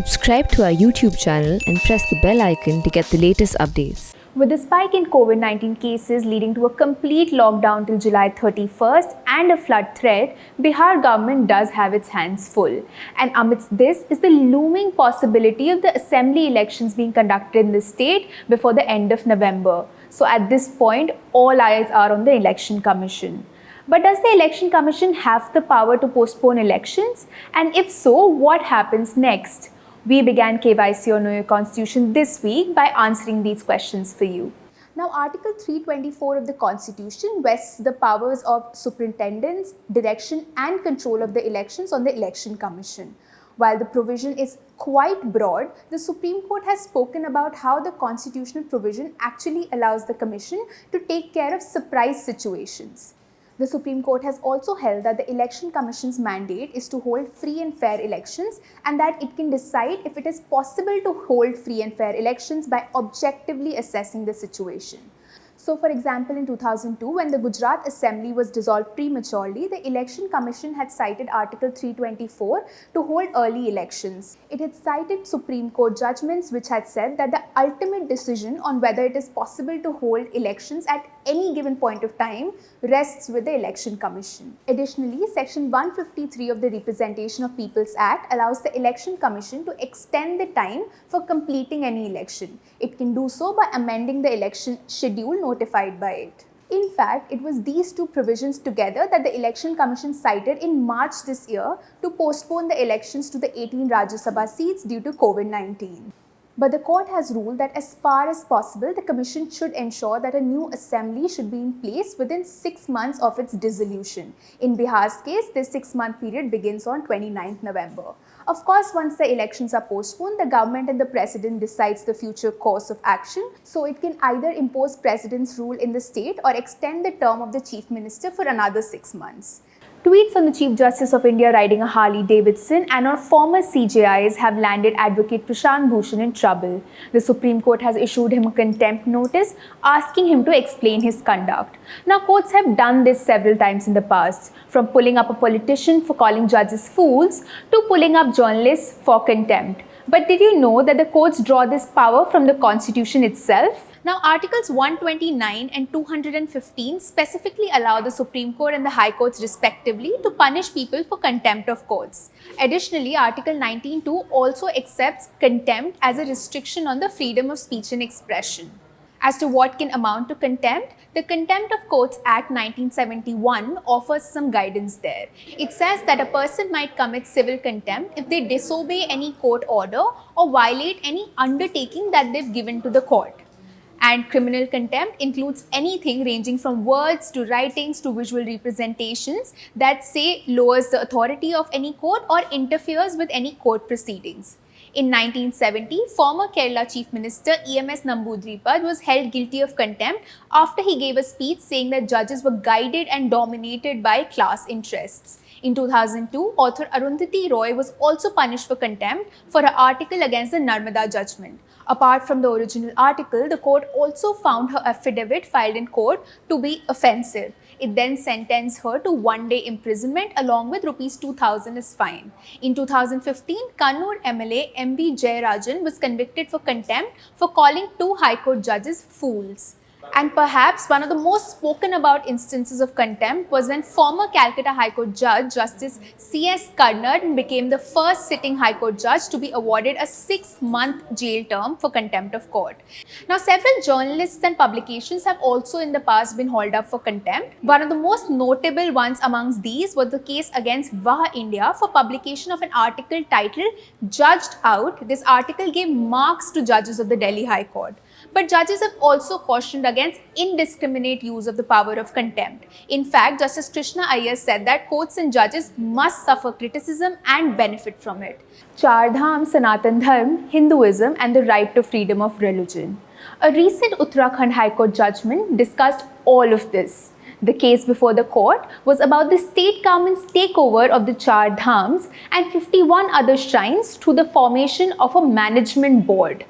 Subscribe to our YouTube channel and press the bell icon to get the latest updates. With the spike in COVID-19 cases leading to a complete lockdown till July 31st and a flood threat, Bihar government does have its hands full. And amidst this is the looming possibility of the assembly elections being conducted in the state before the end of November. So at this point, all eyes are on the Election Commission. But does the Election Commission have the power to postpone elections? And if so, what happens next? We began KYC on your Constitution this week by answering these questions for you. Now, Article 324 of the Constitution vests the powers of superintendence, direction and control of the elections on the Election Commission. While the provision is quite broad, the Supreme Court has spoken about how the constitutional provision actually allows the Commission to take care of surprise situations. The Supreme Court has also held that the Election Commission's mandate is to hold free and fair elections and that it can decide if it is possible to hold free and fair elections by objectively assessing the situation. So, for example, in 2002, when the Gujarat Assembly was dissolved prematurely, the Election Commission had cited Article 324 to hold early elections. It had cited Supreme Court judgments which had said that the ultimate decision on whether it is possible to hold elections at any given point of time rests with the Election Commission. Additionally, Section 153 of the Representation of People's Act allows the Election Commission to extend the time for completing any election. It can do so by amending the election schedule notified by it. In fact, it was these two provisions together that the Election Commission cited in March this year to postpone the elections to the 18 Rajya Sabha seats due to COVID-19. But the court has ruled that as far as possible, the Commission should ensure that a new assembly should be in place within 6 months of its dissolution. In Bihar's case, this 6-month period begins on 29th November. Of course, once the elections are postponed, the government and the president decides the future course of action. So it can either impose president's rule in the state or extend the term of the chief minister for another 6 months. Tweets on the Chief Justice of India riding a Harley Davidson and on former CJIs have landed Advocate Prashant Bhushan in trouble. The Supreme Court has issued him a contempt notice asking him to explain his conduct. Now, courts have done this several times in the past, from pulling up a politician for calling judges fools to pulling up journalists for contempt. But did you know that the courts draw this power from the Constitution itself? Now, Articles 129 and 215 specifically allow the Supreme Court and the High Courts respectively to punish people for contempt of courts. Additionally, Article 19(2) also accepts contempt as a restriction on the freedom of speech and expression. As to what can amount to contempt, the Contempt of Courts Act 1971 offers some guidance there. It says that a person might commit civil contempt if they disobey any court order or violate any undertaking that they've given to the court. And criminal contempt includes anything ranging from words to writings to visual representations that say lowers the authority of any court or interferes with any court proceedings. In 1970, former Kerala Chief Minister E.M.S. Namboodiripad was held guilty of contempt after he gave a speech saying that judges were guided and dominated by class interests. In 2002, author Arundhati Roy was also punished for contempt for her article against the Narmada judgment. Apart from the original article, the court also found her affidavit filed in court to be offensive. It then sentenced her to 1-day imprisonment along with Rs 2,000 as fine. In 2015, Kannur MLA M.V. Jayarajan was convicted for contempt for calling 2 High Court judges fools. And perhaps one of the most spoken about instances of contempt was when former Calcutta High Court Judge Justice C.S. Karnad became the first sitting High Court judge to be awarded a 6-month jail term for contempt of court. Now, several journalists and publications have also in the past been hauled up for contempt. One of the most notable ones amongst these was the case against Vaha India for publication of an article titled Judged Out. This article gave marks to judges of the Delhi High Court. But judges have also cautioned against indiscriminate use of the power of contempt. In fact, Justice Krishna Iyer said that courts and judges must suffer criticism and benefit from it. Char Dham, Sanatan Dharma, Hinduism and the right to freedom of religion. A recent Uttarakhand High Court judgment discussed all of this. The case before the court was about the state government's takeover of the Char Dhams and 51 other shrines through the formation of a management board.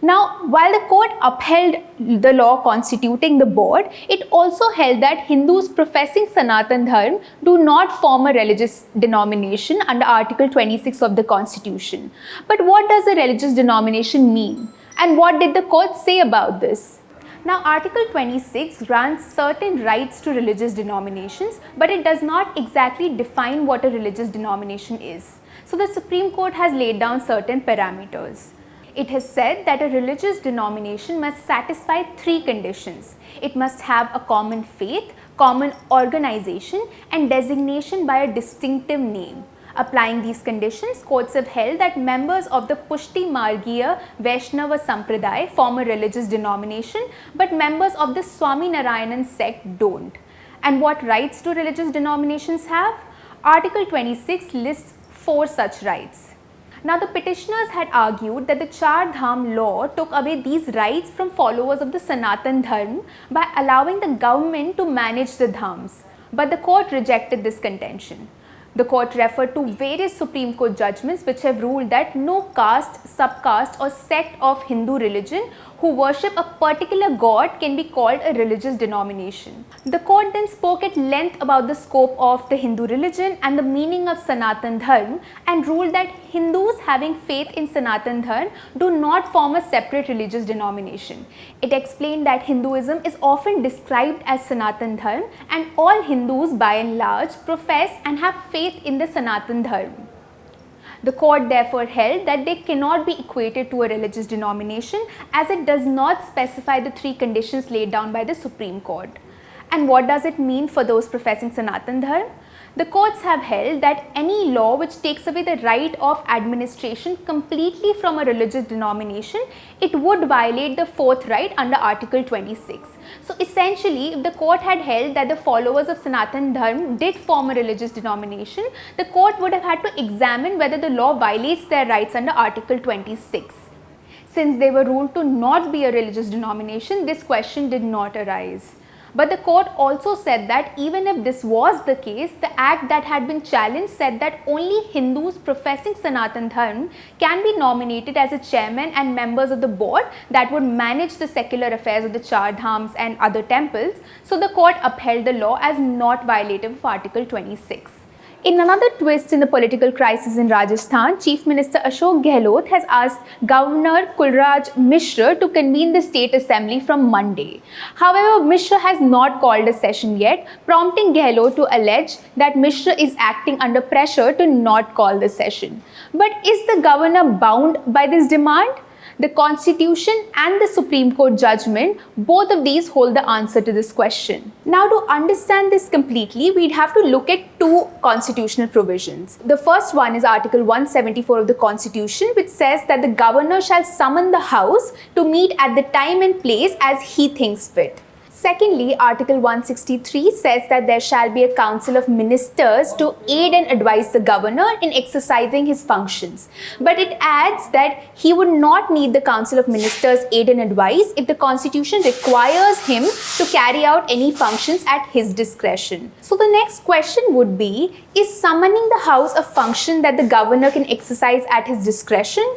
Now, while the court upheld the law constituting the board, it also held that Hindus professing Sanatan Dharma do not form a religious denomination under Article 26 of the Constitution. But what does a religious denomination mean? And what did the court say about this? Now, Article 26 grants certain rights to religious denominations, but it does not exactly define what a religious denomination is. So, the Supreme Court has laid down certain parameters. It has said that a religious denomination must satisfy three conditions. It must have a common faith, common organization, and designation by a distinctive name. Applying these conditions, courts have held that members of the Pushti Margiya Vaishnava Sampradaya form a religious denomination, but members of the Swaminarayanan sect don't. And what rights do religious denominations have? Article 26 lists 4 such rights. Now, the petitioners had argued that the Char Dham law took away these rights from followers of the Sanatan Dharma by allowing the government to manage the dhams. But the court rejected this contention. The court referred to various Supreme Court judgments which have ruled that no caste, subcaste or sect of Hindu religion who worship a particular god can be called a religious denomination. The court then spoke at length about the scope of the Hindu religion and the meaning of Sanatan Dharma and ruled that Hindus having faith in Sanatan Dharma do not form a separate religious denomination. It explained that Hinduism is often described as Sanatan Dharma and all Hindus by and large profess and have faith in the Sanatan Dharma. The court therefore held that they cannot be equated to a religious denomination as it does not specify the 3 conditions laid down by the Supreme Court. And what does it mean for those professing Sanatan Dharma? The courts have held that any law which takes away the right of administration completely from a religious denomination, it would violate the 4th right under Article 26. So essentially, if the court had held that the followers of Sanatan Dharma did form a religious denomination, the court would have had to examine whether the law violates their rights under Article 26. Since they were ruled to not be a religious denomination, this question did not arise. But the court also said that even if this was the case, the act that had been challenged said that only Hindus professing Sanatan Dharma can be nominated as a chairman and members of the board that would manage the secular affairs of the Char Dhams and other temples. So the court upheld the law as not violative of Article 26. In another twist in the political crisis in Rajasthan, Chief Minister Ashok Gehlot has asked Governor Kulraj Mishra to convene the State Assembly from Monday. However, Mishra has not called a session yet, prompting Gehlot to allege that Mishra is acting under pressure to not call the session. But is the governor bound by this demand? The Constitution and the Supreme Court judgment, both of these hold the answer to this question. Now, to understand this completely, we'd have to look at 2 constitutional provisions. The first one is Article 174 of the Constitution, which says that the governor shall summon the House to meet at the time and place as he thinks fit. Secondly, Article 163 says that there shall be a council of ministers to aid and advise the governor in exercising his functions. But it adds that he would not need the council of ministers' aid and advice if the constitution requires him to carry out any functions at his discretion. So the next question would be, is summoning the House a function that the governor can exercise at his discretion?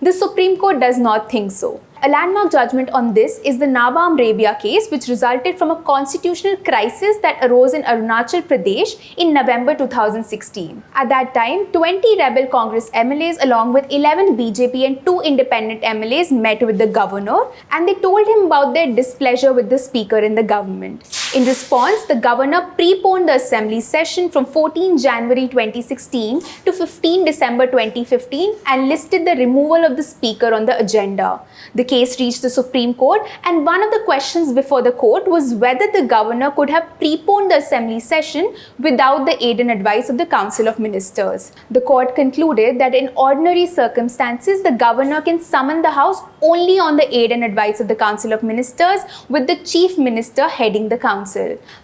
The Supreme Court does not think so. A landmark judgment on this is the Nabam Rebia case, which resulted from a constitutional crisis that arose in Arunachal Pradesh in November 2016. At that time, 20 rebel Congress MLAs along with 11 BJP and 2 independent MLAs met with the governor and they told him about their displeasure with the speaker in the government. In response, the governor preponed the assembly session from 14 January 2016 to 15 December 2015 and listed the removal of the speaker on the agenda. The case reached the Supreme Court and one of the questions before the court was whether the governor could have preponed the assembly session without the aid and advice of the Council of Ministers. The court concluded that in ordinary circumstances, the governor can summon the House only on the aid and advice of the Council of Ministers with the Chief Minister heading the Council.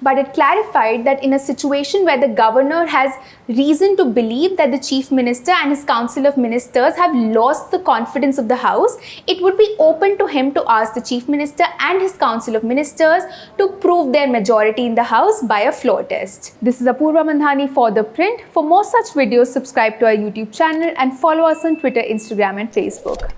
But it clarified that in a situation where the governor has reason to believe that the Chief Minister and his Council of Ministers have lost the confidence of the House, it would be open to him to ask the Chief Minister and his Council of Ministers to prove their majority in the House by a floor test. This is Apurva Mandhani for The Print. For more such videos, subscribe to our YouTube channel and follow us on Twitter, Instagram and Facebook.